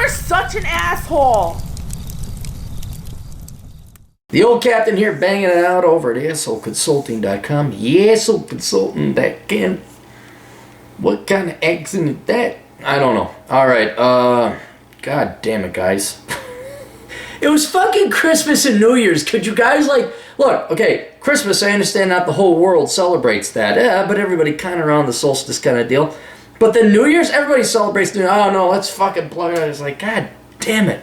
You're such an asshole. The old captain here banging it out over at assholeconsulting.com. Assholeconsulting.com. What kind of accent is that? I don't know. Alright, God damn it, guys. It was fucking Christmas and New Year's. Could you guys, like, look, okay, Christmas, I understand not the whole world celebrates that. Yeah, but everybody kind of around the solstice kind of deal. But then New Year's, everybody celebrates New Year's. Oh, no, let's fucking plug it. It's like, God damn it.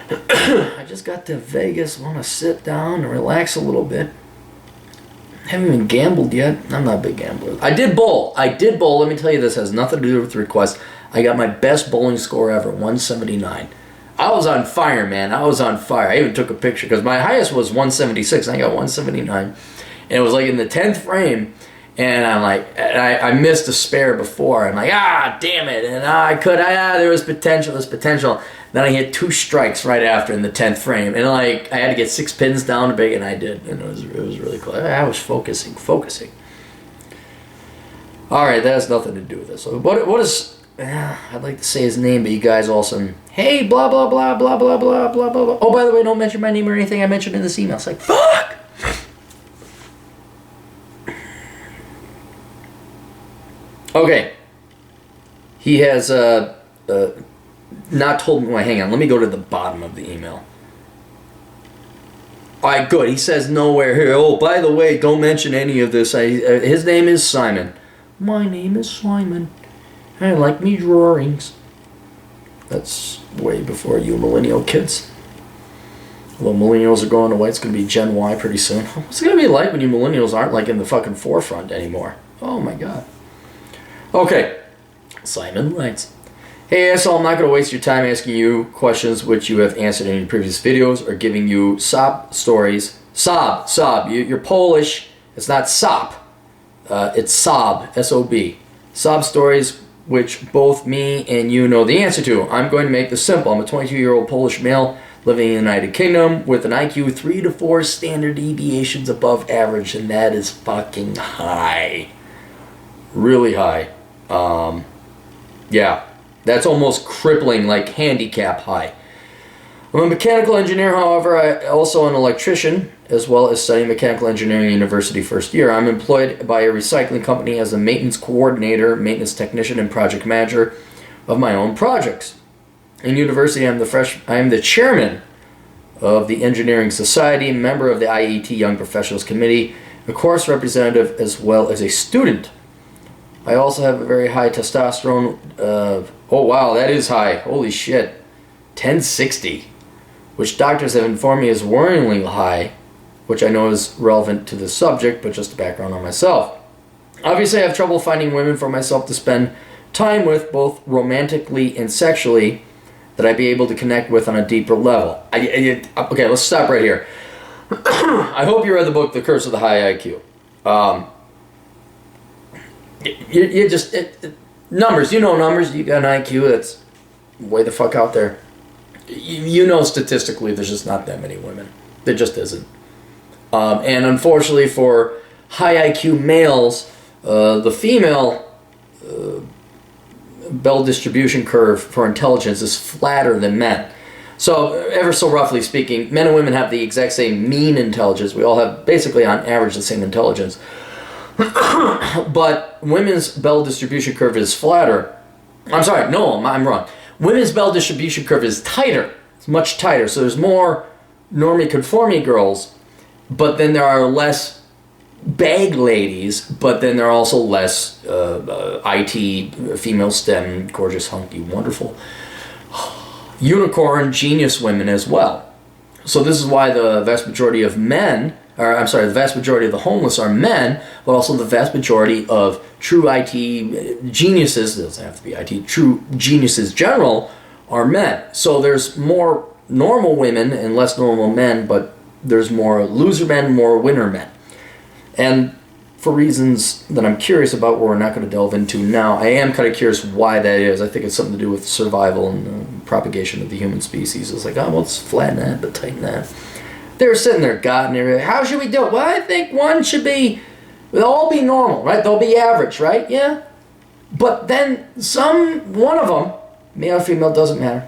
I just got to Vegas, want to sit down and relax a little bit. Haven't even gambled yet. I'm not a big gambler. I did bowl. Let me tell you, this has nothing to do with the request. I got my best bowling score ever, 179. I was on fire, man. I was on fire. I even took a picture because my highest was 176. And I got 179. And it was like in the 10th frame. And I'm like, and I missed a spare before. I'm like, damn it. And there was potential. Then I hit 2 strikes right after in the 10th frame. And like, I had to get 6 pins down to big, and I did. And it was really cool. I was focusing. All right, that has nothing to do with this. So what is... I'd like to say his name, but you guys also, hey, blah, blah, blah, blah, blah, blah, blah, blah, blah. Oh, by the way, don't mention my name or anything I mentioned in this email. It's like, fuck! Okay. He has, not told me, well, hang on, let me go to the bottom of the email. Alright, good. He says nowhere here. Oh, by the way, don't mention any of this. His name is Simon. My name is Simon. I like me drawings. That's way before you millennial kids. Although millennials are going away, it's going to be Gen Y pretty soon. What's it going to be like when you millennials aren't like in the fucking forefront anymore? Oh my god. Okay. Simon writes, hey asshole, I'm not going to waste your time asking you questions which you have answered in your previous videos or giving you sob stories. Sob. You're Polish. It's not sop. It's sob. S-O-B. Sob stories which both me and you know the answer to. I'm going to make this simple. I'm a 22-year-old Polish male living in the United Kingdom with an IQ 3 to 4 standard deviations above average, and that is fucking high. Really high. Yeah. That's almost crippling, like handicap high. I'm a mechanical engineer, however, I also an electrician, as well as studying mechanical engineering university first year. I'm employed by a recycling company as a maintenance coordinator, maintenance technician, and project manager of my own projects. In university, I am the chairman of the Engineering Society, member of the IET Young Professionals Committee, a course representative, as well as a student. I also have a very high testosterone. Oh wow, that is high. Holy shit. 1060. Which doctors have informed me is worryingly high, which I know is relevant to the subject, but just a background on myself. Obviously, I have trouble finding women for myself to spend time with, both romantically and sexually, that I'd be able to connect with on a deeper level. Okay, let's stop right here. I hope you read the book, The Curse of the High IQ. Numbers, you know numbers, you got an IQ that's way the fuck out there. You know statistically there's just not that many women. There just isn't. And unfortunately for high IQ males, the female Bell distribution curve for intelligence is flatter than men. So ever so roughly speaking, men and women have the exact same mean intelligence. We all have basically on average the same intelligence. But women's Bell distribution curve is flatter. I'm sorry, no, I'm wrong. Women's Bell distribution curve is tighter. It's much tighter. So there's more normie conforming girls, but then there are less bag ladies, but then there are also less IT, female STEM, gorgeous, hunky, wonderful, unicorn, genius women as well. So this is why the vast majority of men, or I'm sorry, the vast majority of the homeless are men, but also the vast majority of true IT geniuses, it doesn't have to be IT, true geniuses general, are men. So there's more normal women and less normal men, but there's more loser men, more winner men. And for reasons that I'm curious about, we're not going to delve into now, I am kind of curious why that is. I think it's something to do with survival and the propagation of the human species. It's like, oh, well, let's flatten that, but tighten that. They were sitting there, God, and everything. How should we do it? Well, I think one should be, they'll all be normal, right? They'll be average, right? Yeah. But then one of them, male or female, doesn't matter.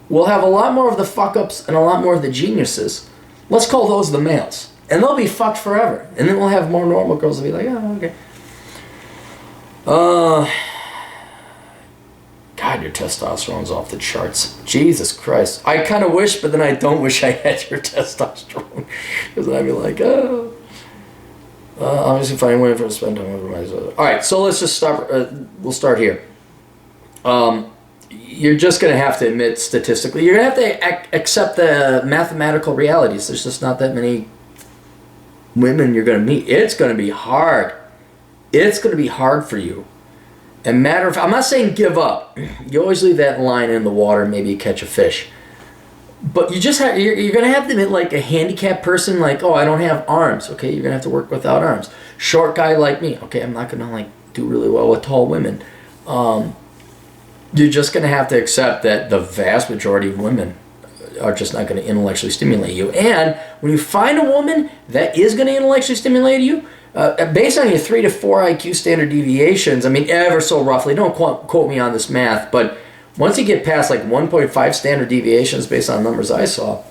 we'll have a lot more of the fuck-ups and a lot more of the geniuses. Let's call those the males. And they'll be fucked forever. And then we'll have more normal girls that'll be like, oh, okay. God, your testosterone's off the charts. Jesus Christ. I kind of wish, but then I don't wish I had your testosterone. Because I'd be like, oh. Obviously, finding women for to spend time over myself. Alright, so let's just start. We'll start here. You're just going to have to admit statistically, you're going to have to accept the mathematical realities. There's just not that many women you're going to meet. It's going to be hard. It's going to be hard for you. And matter of, I'm not saying give up. You always leave that line in the water, maybe you catch a fish. But you just have, you're going to have to admit, like a handicapped person, like, oh, I don't have arms. Okay, you're going to have to work without arms. Short guy like me. Okay, I'm not going to like do really well with tall women. You're just going to have to accept that the vast majority of women are just not going to intellectually stimulate you. And when you find a woman that is going to intellectually stimulate you, based on your 3 to 4 IQ standard deviations, I mean, ever so roughly, don't quote me on this math, but once you get past like 1.5 standard deviations based on numbers I saw,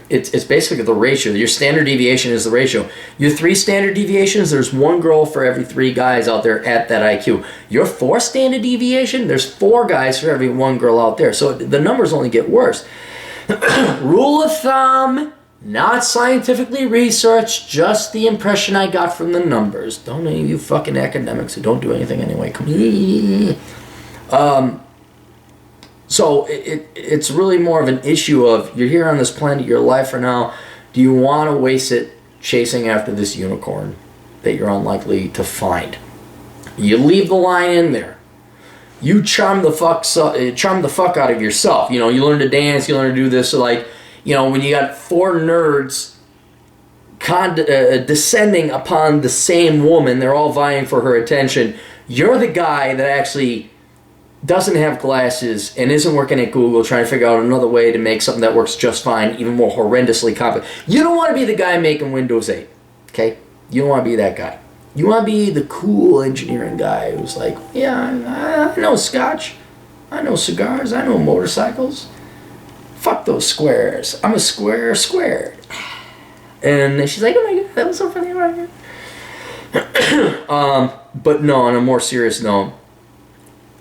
it's basically the ratio. Your standard deviation is the ratio. Your 3 standard deviations, there's 1 girl for every 3 guys out there at that IQ. Your 4 standard deviation, there's 4 guys for every 1 girl out there. So the numbers only get worse. Rule of thumb, not scientifically researched, just the impression I got from the numbers. Don't any of you fucking academics who don't do anything anyway. Come here. So it's really more of an issue of, you're here on this planet, you're alive for now. Do you want to waste it chasing after this unicorn that you're unlikely to find? You leave the line in there. You charm the fuck out of yourself. You know, you learn to dance, you learn to do this. So like, you know, when you got 4 nerds descending upon the same woman, they're all vying for her attention. You're the guy that actually doesn't have glasses and isn't working at Google trying to figure out another way to make something that works just fine, even more horrendously complicated. You don't want to be the guy making Windows 8, okay? You don't want to be that guy. You want to be the cool engineering guy who's like, yeah, I know scotch, I know cigars, I know motorcycles. Fuck those squares. I'm a square squared. And she's like, oh my god, that was so funny. But no, on a more serious note,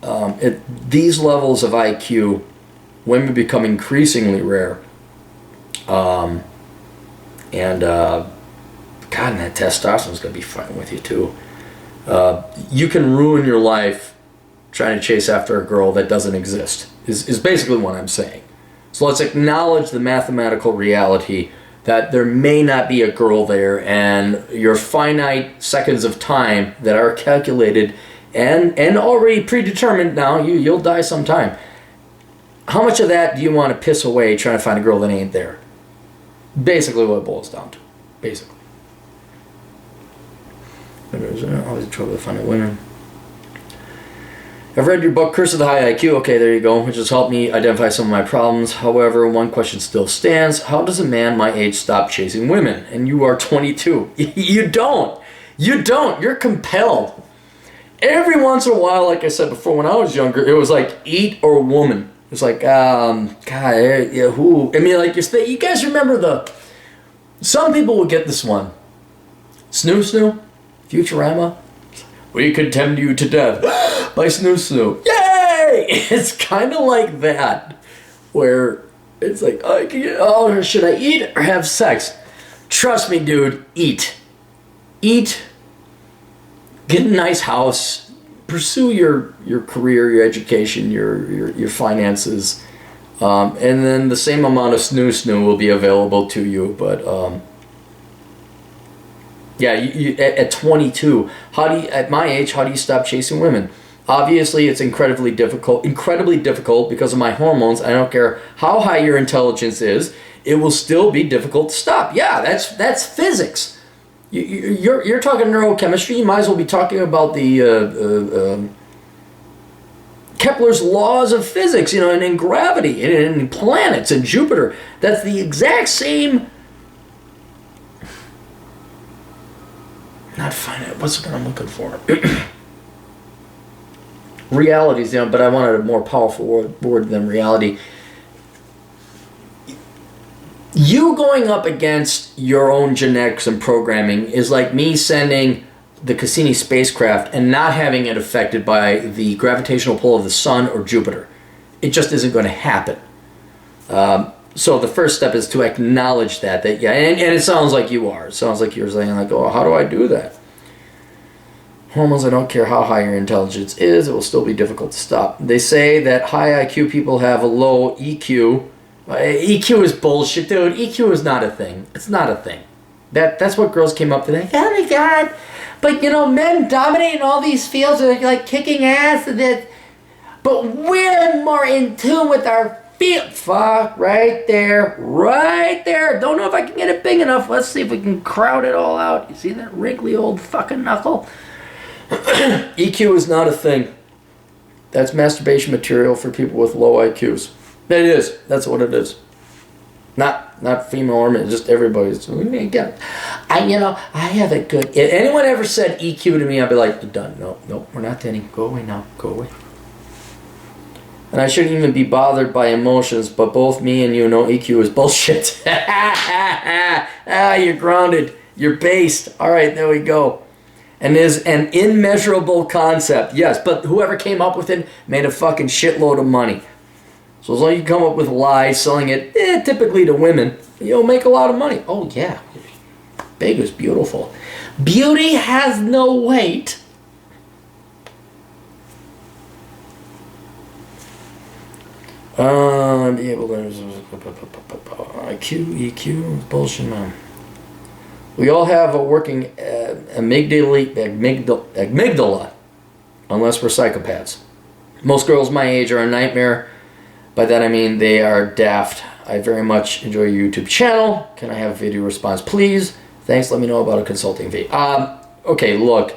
at these levels of IQ, women become increasingly rare. God, and that testosterone's going to be fighting with you too. You can ruin your life trying to chase after a girl that doesn't exist, is basically what I'm saying. So let's acknowledge the mathematical reality that there may not be a girl there, and your finite seconds of time that are calculated and already predetermined. Now you'll die sometime. How much of that do you want to piss away trying to find a girl that ain't there? Basically what it boils down to. Basically. There's always trouble finding women. I've read your book, Curse of the High IQ. Okay, there you go, which has helped me identify some of my problems. However, one question still stands. How does a man my age stop chasing women? And you are 22. You don't. You don't. You're compelled. Every once in a while, like I said before, when I was younger, it was like eat or woman. It was like, God, yeah, who? I mean, like, you guys remember some people will get this one. Snoo Snoo? Futurama? We condemn you to death by Snoo Snoo. Yay! It's kind of like that, where it's like, oh, should I eat or have sex? Trust me, dude, eat. Eat. Get a nice house. Pursue your career, your education, your finances, and then the same amount of Snoo Snoo will be available to you. But yeah, at 22, at my age, how do you stop chasing women? Obviously, it's incredibly difficult because of my hormones. I don't care how high your intelligence is, it will still be difficult to stop. Yeah, that's physics. You're talking neurochemistry. You might as well be talking about the Kepler's laws of physics, and gravity, and planets, and Jupiter. That's the exact same. Not finite. What's the word I'm looking for? Realities, but I wanted a more powerful word than reality. you going up against your own genetics and programming is like me sending the Cassini spacecraft and not having it affected by the gravitational pull of the sun or Jupiter. It just isn't going to happen. So the first step is to acknowledge that yeah, and it sounds like you are. It sounds like you're saying like, oh, how do I do that? Hormones, I don't care how high your intelligence is, it will still be difficult to stop. They say that high IQ people have a low EQ. EQ is bullshit, dude. EQ is not a thing. It's not a thing. That's what girls came up to like, oh my god, but you know, men dominate in all these fields, are like kicking ass and that, but we're more in tune with our field. Fuck, right there. Don't know if I can get it big enough. Let's see if we can crowd it all out. You see that wrinkly old fucking knuckle? EQ is not a thing. That's masturbation material for people with low IQs. It is. That's what it is. Not female or men, just everybody's. I have a good. If anyone ever said EQ to me, I'd be like, done. No, we're not dating. Go away now. Go away. And I shouldn't even be bothered by emotions, but both me and you know EQ is bullshit. You're grounded. You're based. All right, there we go. And is an immeasurable concept. Yes, but whoever came up with it made a fucking shitload of money. So as long as you come up with lies, selling it typically to women, you'll make a lot of money. Oh yeah, big is beautiful. Beauty has no weight. Be able to IQ, EQ, bullshit, man. We all have a working amygdala, unless we're psychopaths. Most girls my age are a nightmare. By that I mean they are daft. I very much enjoy your YouTube channel. Can I have a video response, please? Thanks. Let me know about a consulting fee. Okay, look.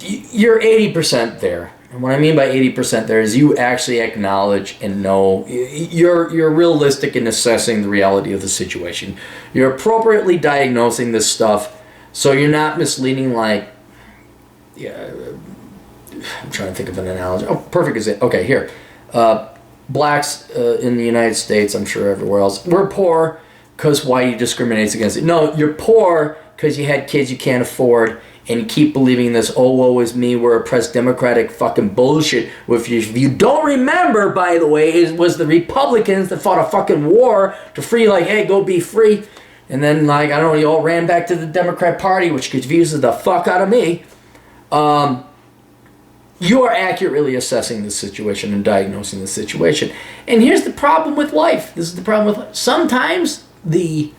You're 80% there. And what I mean by 80% there is you actually acknowledge and know. You're realistic in assessing the reality of the situation. You're appropriately diagnosing this stuff, so you're not misleading like... Yeah, I'm trying to think of an analogy. Oh, perfect is it. Okay, here. Blacks in the United States, I'm sure everywhere else, we're poor because whitey discriminates against it. No, you're poor because you had kids you can't afford and you keep believing this, oh, woe is me, we're oppressed democratic fucking bullshit. If you don't remember, by the way, it was the Republicans that fought a fucking war to free, like, hey, go be free. And then, like, I don't know, you all ran back to the Democrat Party, which confuses the fuck out of me. You are accurately assessing the situation and diagnosing the situation. And here's the problem with life. This is the problem with life. Sometimes the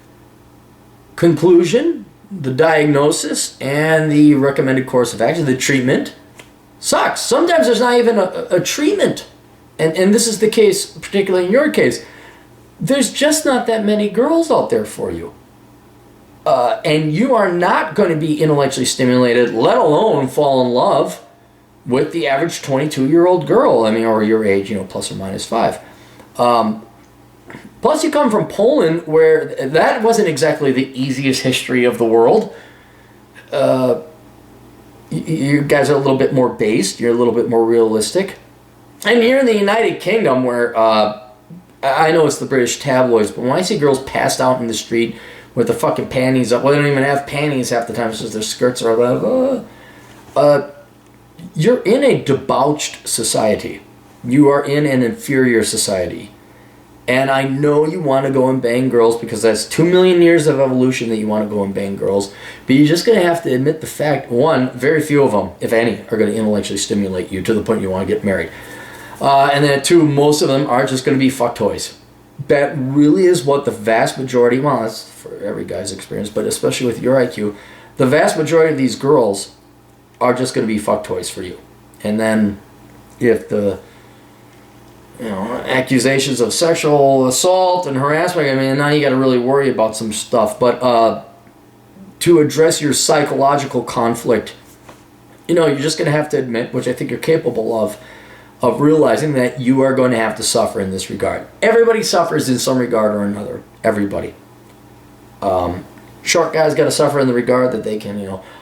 conclusion, the diagnosis, and the recommended course of action, the treatment, sucks. Sometimes there's not even a treatment. And this is the case, particularly in your case. There's just not that many girls out there for you. And you are not going to be intellectually stimulated, let alone fall in love with the average 22-year-old girl, I mean, or your age, plus or minus 5. Plus, you come from Poland, where that wasn't exactly the easiest history of the world. You guys are a little bit more based. You're a little bit more realistic. And you're in the United Kingdom, where I know it's the British tabloids, but when I see girls passed out in the street with the fucking panties up, well, they don't even have panties half the time, because their skirts are like, you're in a debauched society. You are in an inferior society. And I know you want to go and bang girls because that's 2 million years of evolution that you want to go and bang girls. But you're just going to have to admit the fact, one, very few of them, if any, are going to intellectually stimulate you to the point you want to get married. And then two, most of them are just going to be fuck toys. That really is what the vast majority, well, that's for every guy's experience, but especially with your IQ, the vast majority of these girls are just going to be fuck toys for you. And then if the accusations of sexual assault and harassment, I mean, now you got to really worry about some stuff. But to address your psychological conflict, you're just going to have to admit, which I think you're capable of realizing that you are going to have to suffer in this regard. Everybody suffers in some regard or another. Everybody. Short guys got to suffer in the regard that they can,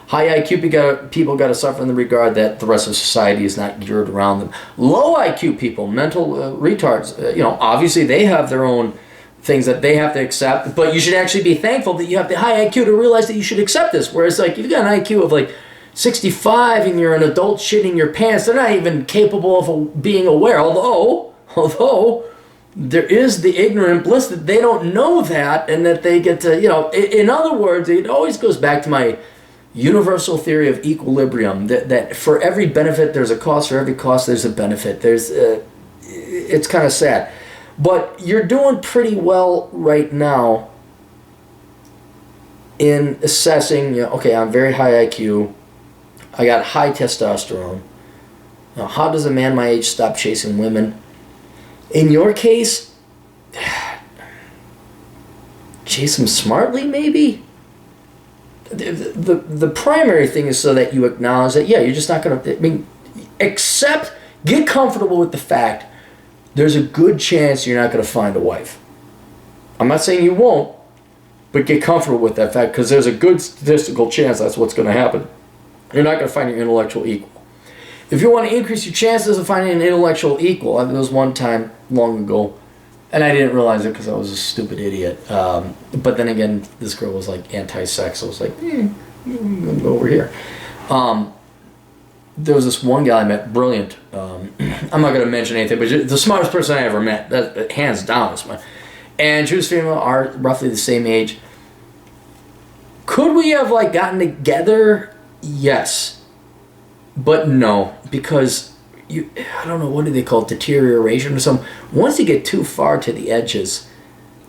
high IQ people got to suffer in the regard that the rest of society is not geared around them. Low IQ people, mental retards, obviously they have their own things that they have to accept, but you should actually be thankful that you have the high IQ to realize that you should accept this. Whereas, like, if you've got an IQ of like 65 and you're an adult shitting your pants, they're not even capable of being aware. Although there is the ignorant bliss that they don't know that, and that they get to, in other words, it always goes back to my universal theory of equilibrium, that for every benefit there's a cost, for every cost there's a benefit. It's kind of sad. But you're doing pretty well right now in assessing, okay, I'm very high IQ, I got high testosterone. Now, how does a man my age stop chasing women? In your case, chase them smartly, maybe? The primary thing is so that you acknowledge that, yeah, you're just not going to, get comfortable with the fact there's a good chance you're not going to find a wife. I'm not saying you won't, but get comfortable with that fact, because there's a good statistical chance that's what's going to happen. You're not going to find your intellectual equal. If you want to increase your chances of finding an intellectual equal, there was one time long ago, and I didn't realize it because I was a stupid idiot. But then again, this girl was like anti-sex, so I was like, I'm going to go over here. There was this one guy I met, brilliant. I'm not going to mention anything, but the smartest person I ever met, that hands down is mine. And she was female, are roughly the same age. Could we have like gotten together? Yes, but no, because I don't know, what do they call it, deterioration or something. Once you get too far to the edges,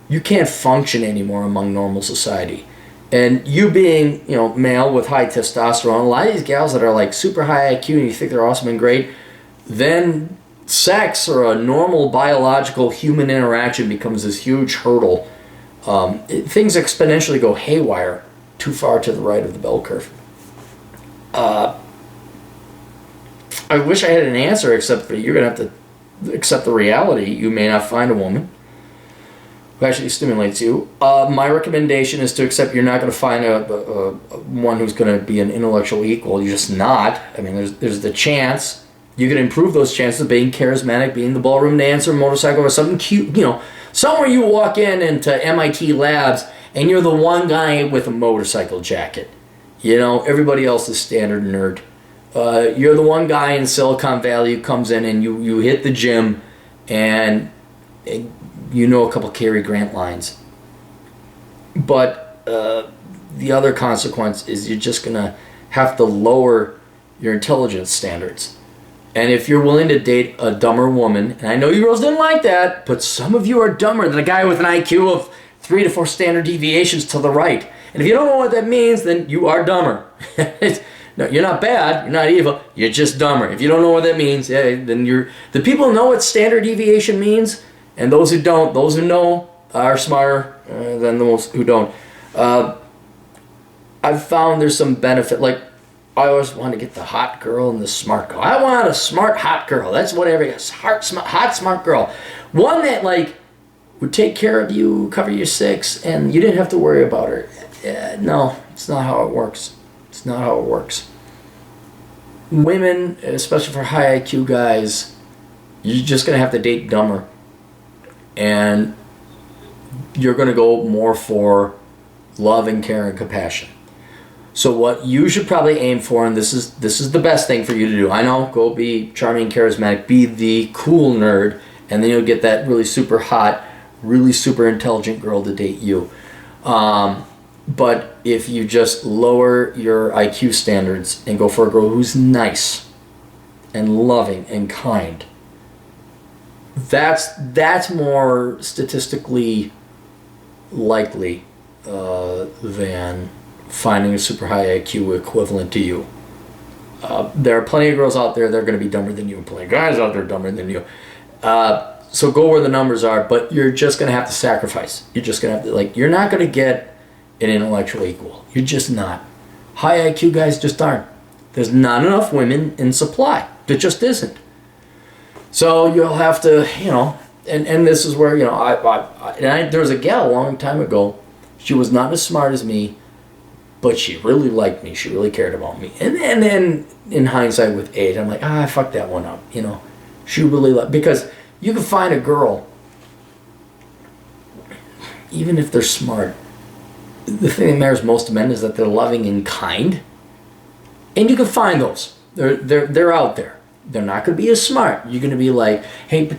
you can't function anymore among normal society. And you being, male with high testosterone, a lot of these gals that are like super high IQ and you think they're awesome and great, then sex or a normal biological human interaction becomes this huge hurdle. Things exponentially go haywire too far to the right of the bell curve. I wish I had an answer, except for you're going to have to accept the reality. You may not find a woman who actually stimulates you. My recommendation is to accept you're not going to find a one who's going to be an intellectual equal. You're just not. I mean, there's the chance. You can improve those chances of being charismatic, being the ballroom dancer, motorcycle, or something cute. Somewhere you walk into MIT labs and you're the one guy with a motorcycle jacket. Everybody else is standard nerd. You're the one guy in Silicon Valley who comes in and you hit the gym and a couple Cary Grant lines. But the other consequence is you're just going to have to lower your intelligence standards. And if you're willing to date a dumber woman, and I know you girls didn't like that, but some of you are dumber than a guy with an IQ of 3 to 4 standard deviations to the right. And if you don't know what that means, then you are dumber. No, you're not bad, you're not evil, you're just dumber. If you don't know what that means, then the people who know what standard deviation means, and those who don't, those who know are smarter than those who don't. I've found there's some benefit, like I always want to get the hot girl and the smart girl. I want a smart, hot girl. That's what hot, smart girl. One that like would take care of you, cover your six, and you didn't have to worry about her. No, it's not how it works. It's not how it works. Women, especially for high IQ guys, you're just going to have to date dumber. And you're going to go more for love and care and compassion. So what you should probably aim for, and this is the best thing for you to do. I know, go be charming and charismatic, be the cool nerd, and then you'll get that really super hot, really super intelligent girl to date you. But if you just lower your IQ standards and go for a girl who's nice and loving and kind, that's more statistically likely than finding a super high IQ equivalent to you. There are plenty of girls out there that are going to be dumber than you, and plenty of guys out there dumber than you. So go where the numbers are, but you're just going to have to sacrifice. You're just going to have to, you're not going to get an intellectual equal. You're just not. High IQ guys just aren't. There's not enough women in supply. There just isn't. So you'll have to, and this is where, there was a gal a long time ago. She was not as smart as me, but she really liked me. She really cared about me. And then in hindsight with age, I'm like, I fucked that one up. She really liked, because you can find a girl even if they're smart, the thing that matters most to men is that they're loving and kind. And you can find those. They're out there. They're not going to be as smart. You're going to be like, hey,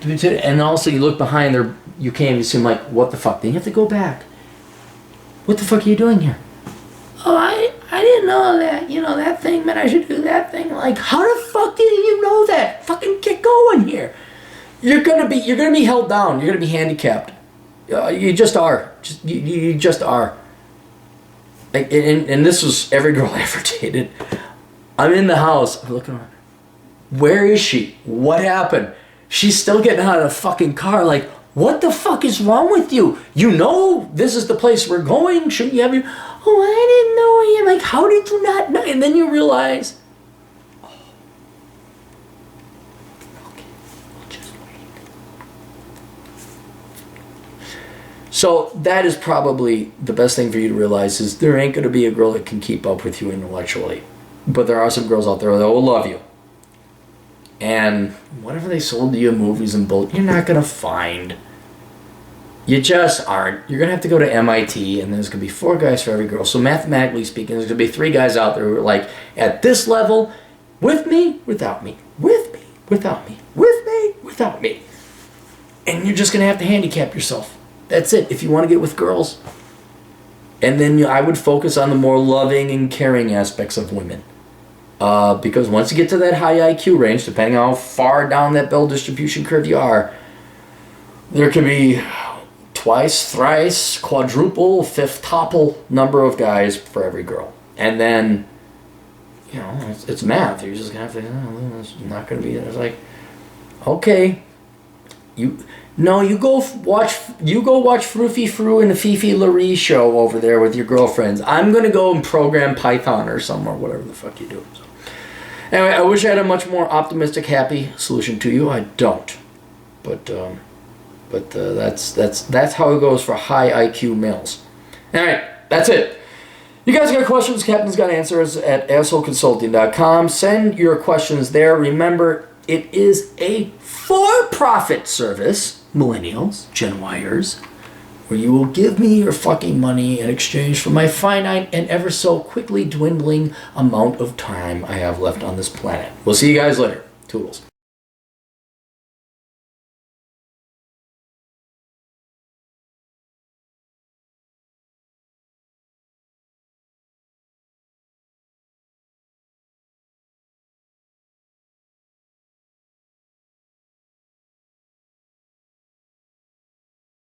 and also you look behind there, you can't even assume like, what the fuck? Then you have to go back. What the fuck are you doing here? Oh, I didn't know that. You know, that thing meant I should do that thing. Like, how the fuck did you know that? Fucking get going here. You're gonna be held down. You're gonna be handicapped. You just are. You just are. Like, and this was every girl I ever dated. I'm in the house. I'm looking around. Where is she? What happened? She's still getting out of the fucking car. Like, what the fuck is wrong with you? You know this is the place we're going. Shouldn't you have your... Oh, I didn't know. You're like, how did you not know? And then you realize... Oh, okay, we'll just wait. So that is probably the best thing for you to realize is there ain't going to be a girl that can keep up with you intellectually. But there are some girls out there that will love you. And whatever they sold to you in movies and bull, you're not going to find. You just aren't. You're going to have to go to MIT, and there's going to be 4 guys for every girl. So mathematically speaking, there's going to be 3 guys out there who are like, at this level, with me, without me, with me, without me, with me, without me. And you're just going to have to handicap yourself. That's it, if you want to get with girls. And then I would focus on the more loving and caring aspects of women. Because once you get to that high IQ range, depending on how far down that bell distribution curve you are, there could be twice, thrice, quadruple, fifth-tuple number of guys for every girl. And then, you know, it's math. You're just going to have to, it's not going to be, it's like, okay, you go watch Froofy Froo and the Fifi Laree show over there with your girlfriends. I'm going to go and program Python or somewhere, whatever the fuck you do. So. Anyway, I wish I had a much more optimistic, happy solution to you. I don't. But that's how it goes for high IQ males. All right, that's it. You guys got questions? Captain's got answers at assholeconsulting.com. Send your questions there. Remember, it is a for-profit service, millennials, Gen Yers, where you will give me your fucking money in exchange for my finite and ever so quickly dwindling amount of time I have left on this planet. We'll see you guys later. Toodles.